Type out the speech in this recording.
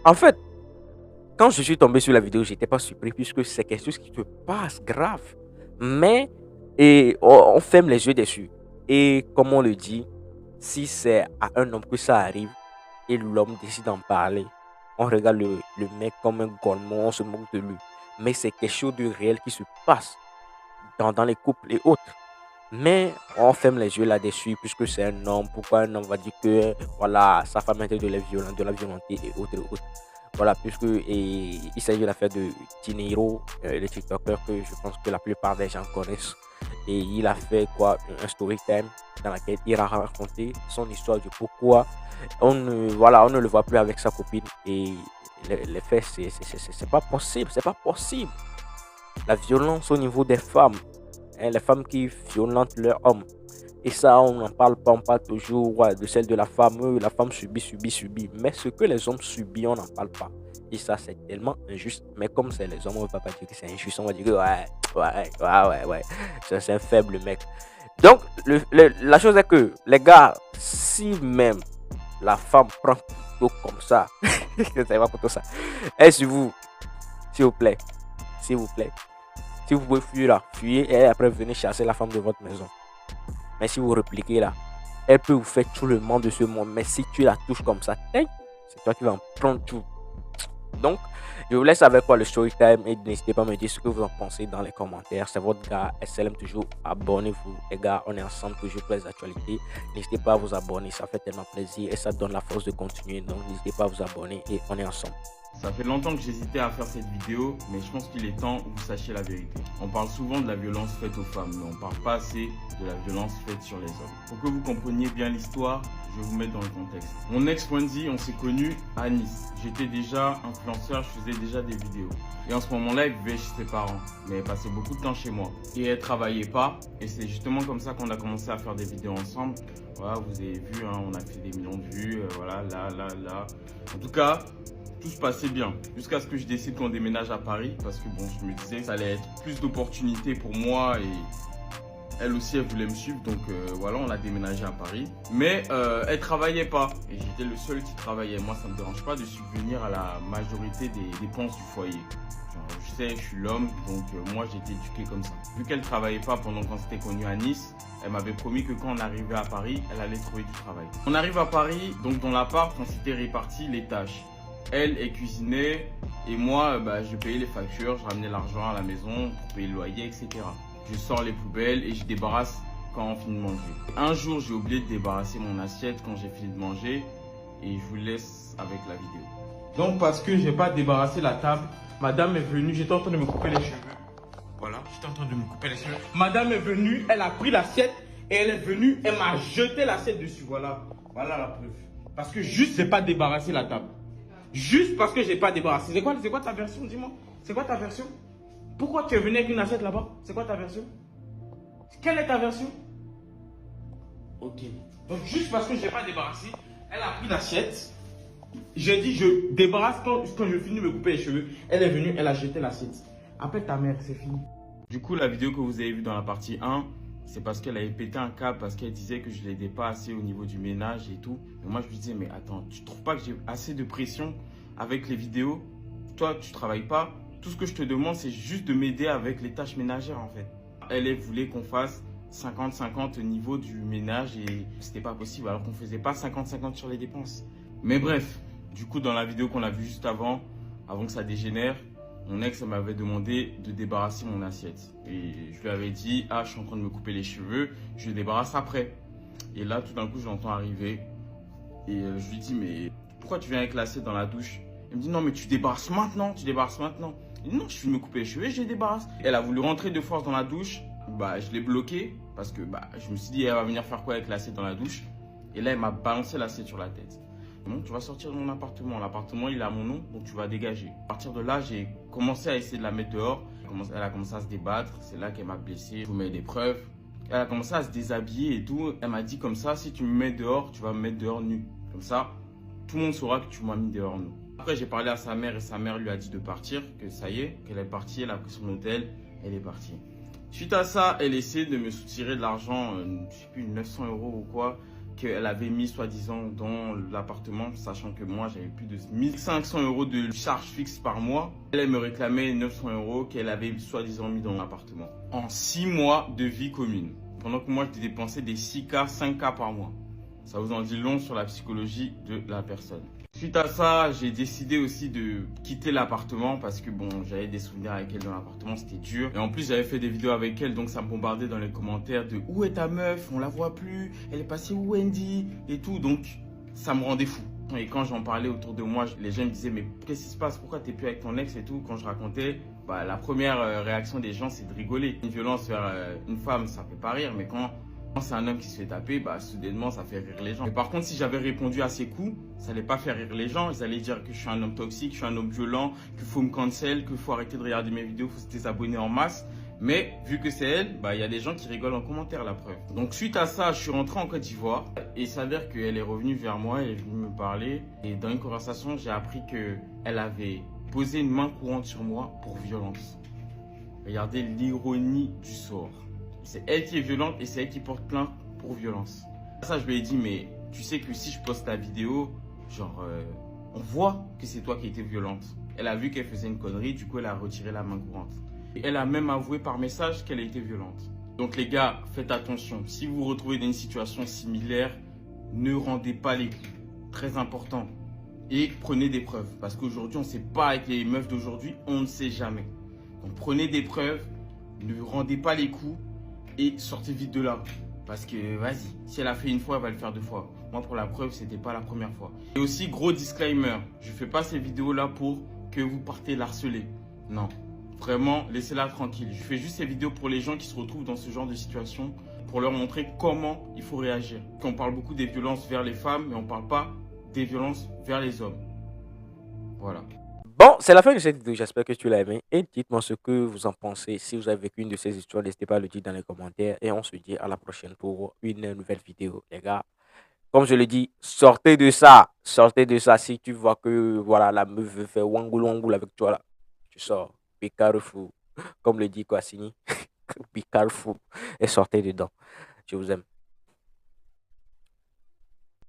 En fait, quand je suis tombé sur la vidéo, j'étais pas surpris puisque c'est quelque chose qui te passe grave. Mais on ferme les yeux dessus. Et comme on le dit, si c'est à un homme que ça arrive et l'homme décide d'en parler, on regarde le mec comme un golemon, on se moque de lui. Mais c'est quelque chose de réel qui se passe dans les couples et autres. Mais on ferme les yeux là-dessus puisque c'est un homme. Pourquoi un homme va dire que voilà, sa femme était de la violenter et autres et autres. Voilà, puisque il s'agit de l'affaire de Dinero, le TikToker que je pense que la plupart des gens connaissent. Et il a fait quoi, un story time dans lequel il a raconté son histoire du pourquoi on ne le voit plus avec sa copine. Et les faits, c'est pas possible, c'est pas possible. La violence au niveau des femmes, hein, les femmes qui violentent leurs hommes. Et ça, on n'en parle pas, on parle toujours ouais, de celle de la femme subit, subit, subit. Mais ce que les hommes subissent, on n'en parle pas. Et ça, c'est tellement injuste. Mais comme c'est les hommes, on ne va pas dire que c'est injuste, on va dire que ouais. C'est un faible mec. Donc, la chose est que, les gars, si même la femme prend tout comme ça, c'est pas pour tout ça, est-ce vous, s'il vous plaît, s'il vous plaît, si vous pouvez fuir là, fuyez et après venez chasser la femme de votre maison. Mais si vous répliquez là, elle peut vous faire tout le monde de ce monde. Mais si tu la touches comme ça, c'est toi qui vas en prendre tout. Donc, je vous laisse avec quoi le story time et n'hésitez pas à me dire ce que vous en pensez dans les commentaires. C'est votre gars SLM toujours. Abonnez-vous, les gars. On est ensemble toujours pour les actualités. N'hésitez pas à vous abonner, ça fait tellement plaisir et ça donne la force de continuer. Donc, n'hésitez pas à vous abonner et on est ensemble. Ça fait longtemps que j'hésitais à faire cette vidéo, mais je pense qu'il est temps que vous sachiez la vérité. On parle souvent de la violence faite aux femmes, mais on ne parle pas assez de la violence faite sur les hommes. Pour que vous compreniez bien l'histoire, je vais vous mettre dans le contexte. Mon ex Wendy, on s'est connus à Nice. J'étais déjà influenceur, je faisais déjà des vidéos. Et en ce moment-là, elle vivait chez ses parents, mais elle passait beaucoup de temps chez moi. Et elle travaillait pas, et c'est justement comme ça qu'on a commencé à faire des vidéos ensemble. Voilà, vous avez vu, hein, on a fait des millions de vues, voilà, là. En tout cas, tout se passait bien jusqu'à ce que je décide qu'on déménage à Paris parce que bon, je me disais que ça allait être plus d'opportunités pour moi et elle aussi elle voulait me suivre, donc voilà, on a déménagé à Paris, mais elle travaillait pas et j'étais le seul qui travaillait. Moi, ça me dérange pas de subvenir à la majorité des dépenses du foyer. Genre, je sais, je suis l'homme, donc moi j'ai été éduqué comme ça. Vu qu'elle travaillait pas pendant qu'on s'était connus à Nice, elle m'avait promis que quand on arrivait à Paris, elle allait trouver du travail. On arrive à Paris, donc dans l'appart, on s'était réparti les tâches. Elle cuisinait et moi, je payais les factures, je ramenais l'argent à la maison pour payer le loyer, etc. Je sors les poubelles et je débarrasse quand on finit de manger. Un jour, j'ai oublié de débarrasser mon assiette quand j'ai fini de manger et je vous laisse avec la vidéo. Donc parce que j'ai pas débarrassé la table, madame est venue, j'étais en train de me couper les cheveux. Voilà, j'étais en train de me couper les cheveux. Madame est venue, elle a pris l'assiette et elle est venue, elle m'a jeté l'assiette dessus. Voilà la preuve. Parce que juste, j'ai pas débarrassé la table. Juste parce que j'ai pas débarrassé. C'est quoi ta version, dis-moi? C'est quoi ta version? Pourquoi tu es venu avec une assiette là-bas? C'est quoi ta version? Quelle est ta version? Ok. Donc juste parce que j'ai pas débarrassé, elle a pris l'assiette. J'ai dit je débarrasse quand je finis de me couper les cheveux. Elle est venue, elle a jeté l'assiette. Appelle ta mère, c'est fini. Du coup, la vidéo que vous avez vue dans la partie 1, c'est parce qu'elle avait pété un câble, parce qu'elle disait que je ne l'aidais pas assez au niveau du ménage et tout. Et moi, je lui disais, mais attends, tu ne trouves pas que j'ai assez de pression avec les vidéos? Toi, tu ne travailles pas. Tout ce que je te demande, c'est juste de m'aider avec les tâches ménagères, en fait. Elle voulait qu'on fasse 50-50 au niveau du ménage et c'était pas possible, alors qu'on ne faisait pas 50-50 sur les dépenses. Mais bref, du coup, dans la vidéo qu'on a vue juste avant que ça dégénère, mon ex m'avait demandé de débarrasser mon assiette. Et je lui avais dit, ah, je suis en train de me couper les cheveux, je le débarrasse après. Et là, tout d'un coup, je l'entends arriver. Et je lui dis, mais pourquoi tu viens avec l'assiette dans la douche? Elle me dit, non, mais tu débarrasses maintenant, tu débarrasses maintenant. Je dis, non, je suis me couper les cheveux et je les débarrasse. Elle a voulu rentrer de force dans la douche. Je l'ai bloqué parce que je me suis dit, elle va venir faire quoi avec l'assiette dans la douche? Et là, elle m'a balancé l'assiette sur la tête. Bon, tu vas sortir de mon appartement. L'appartement, il est à mon nom, donc tu vas dégager. À partir de là, j'ai commencé à essayer de la mettre dehors. Elle a commencé à se débattre. C'est là qu'elle m'a blessé. Je vous mets des preuves. Elle a commencé à se déshabiller et tout. Elle m'a dit comme ça, si tu me mets dehors, tu vas me mettre dehors nu. Comme ça, tout le monde saura que tu m'as mis dehors nu. Après, j'ai parlé à sa mère et sa mère lui a dit de partir, que ça y est, qu'elle est partie. Elle a pris son hôtel, elle est partie. Suite à ça, elle essaie de me soutirer de l'argent, je sais plus, 900 € ou quoi. qu'elle avait mis soi-disant dans l'appartement, sachant que moi j'avais plus de 1500 € de charges fixes par mois. Elle me réclamait 900 € qu'elle avait soi-disant mis dans l'appartement. En 6 mois de vie commune. Pendant que moi je dépensais des 6K, 5K par mois. Ça vous en dit long sur la psychologie de la personne. Suite à ça, j'ai décidé aussi de quitter l'appartement parce que bon, j'avais des souvenirs avec elle dans l'appartement, c'était dur. Et en plus, j'avais fait des vidéos avec elle, donc ça me bombardait dans les commentaires de où est ta meuf, on la voit plus, elle est passée où Wendy et tout. Donc ça me rendait fou. Et quand j'en parlais autour de moi, les gens me disaient mais qu'est-ce qui se passe, pourquoi t'es plus avec ton ex et tout. Quand je racontais, la première réaction des gens c'est de rigoler. Une violence vers une femme, ça fait pas rire, mais quand c'est un homme qui se fait taper, soudainement ça fait rire les gens. Mais par contre, si j'avais répondu à ces coups, ça allait pas faire rire les gens. Ils allaient dire que je suis un homme toxique, je suis un homme violent, qu'il faut me cancel, qu'il faut arrêter de regarder mes vidéos, qu'il faut se désabonner en masse. Mais vu que c'est elle, il y a des gens qui rigolent en commentaire, la preuve. Donc suite à ça, je suis rentré en Côte d'Ivoire et il s'avère qu'elle est revenue vers moi, elle est venue me parler. Et dans une conversation, j'ai appris qu'elle avait posé une main courante sur moi pour violence. Regardez l'ironie du sort. C'est elle qui est violente et c'est elle qui porte plainte pour violence. Ça, je lui ai dit, mais tu sais que si je poste ta vidéo, on voit que c'est toi qui étais violente. Elle a vu qu'elle faisait une connerie, du coup, elle a retiré la main courante. Et elle a même avoué par message qu'elle a été violente. Donc les gars, faites attention. Si vous vous retrouvez dans une situation similaire, ne rendez pas les coups. Très important. Et prenez des preuves. Parce qu'aujourd'hui, on ne sait pas avec les meufs d'aujourd'hui, on ne sait jamais. Donc prenez des preuves, ne rendez pas les coups. Et sortez vite de là. Parce que vas-y, si elle a fait une fois, elle va le faire 2 fois. Moi, pour la preuve, c'était pas la première fois. Et aussi, gros disclaimer, je fais pas ces vidéos-là pour que vous partez l'harceler. Non, vraiment, laissez-la tranquille. Je fais juste ces vidéos pour les gens qui se retrouvent dans ce genre de situation, pour leur montrer comment il faut réagir. On parle beaucoup des violences vers les femmes, mais on parle pas des violences vers les hommes. Voilà. Bon, c'est la fin de cette vidéo. J'espère que tu l'as aimé. Et dites-moi ce que vous en pensez. Si vous avez vécu une de ces histoires, n'hésitez pas à le dire dans les commentaires. Et on se dit à la prochaine pour une nouvelle vidéo. Les gars, comme je le dis, sortez de ça. Sortez de ça. Si tu vois que voilà, la meuf veut faire wangoul wangoul avec toi là, tu sors. Be careful. Comme le dit Kwasini. Be careful. Et sortez dedans. Je vous aime.